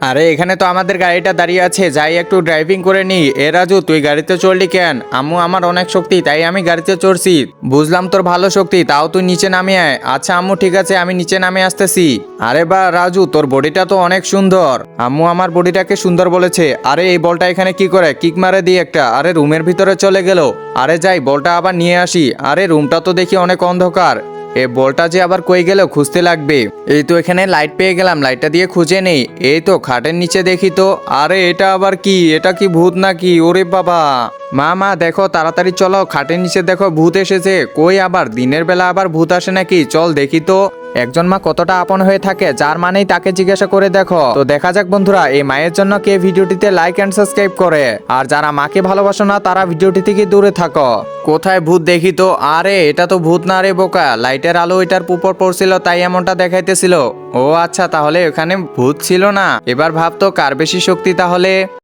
আরে এখানে তো আমাদের গাড়িটা দাঁড়িয়ে আছে, যাই একটু ড্রাইভিং করে নি। এ রাজু, তুই গাড়িতে চললি কেন? আম্মু আমার অনেক শক্তি, তাই আমি গাড়িতে চড়ছি। বুঝলাম তোর ভালো শক্তি, তাও তুই নিচে নামে আয়। আচ্ছা আম্মু, ঠিক আছে, আমি নিচে নামে আসতেছি। আরে বা রাজু, তোর বডিটা তো অনেক সুন্দর। আম্মু আমার বডিটাকে সুন্দর বলেছে। আরে এই বলটা এখানে কি করে? কিক মারে দিই একটা। আরে রুমের ভিতরে চলে গেল। আরে যাই, বলটা আবার নিয়ে আসি। আরে রুমটা তো দেখি অনেক অন্ধকার। এই বলটা যে আবার কই গেল, খুঁজতে লাগবে। এই তো এখানে লাইট পেয়ে গেলাম, লাইটটা দিয়ে খুঁজে নেই। এই তো খাটের নিচে দেখি তো। আরে এটা আবার কি? এটা কি ভূত নাকি? ওরে বাবা! মা মা দেখো, তাড়াতাড়ি চলো, খাটের নিচে দেখো ভূত এসেছে। কই আবার দিনের বেলা আবার ভূত আসে নাকি? চল দেখি তো। একজন মা কতটা আপন হয়ে থাকে, যার মানেই তাকে জিজ্ঞাসা করে দেখো। তো দেখা যাক বন্ধুরা, এই মায়ের জন্য কে ভিডিওটিতে লাইক এন্ড সাবস্ক্রাইব করে। আর যারা মাকে ভালোবাসো না, তারা ভিডিওটি থেকে দূরে থাকো। কোথায় ভূত দেখি তো। আরে এটা তো ভূত না রে বোকা, লাইটের আলো এটার উপর পড়ছিল, তাই এমনটা দেখাইতেছিল। ও আচ্ছা, তাহলে এখানে ভূত ছিল না। এবার ভাবতো কার বেশি শক্তি তাহলে।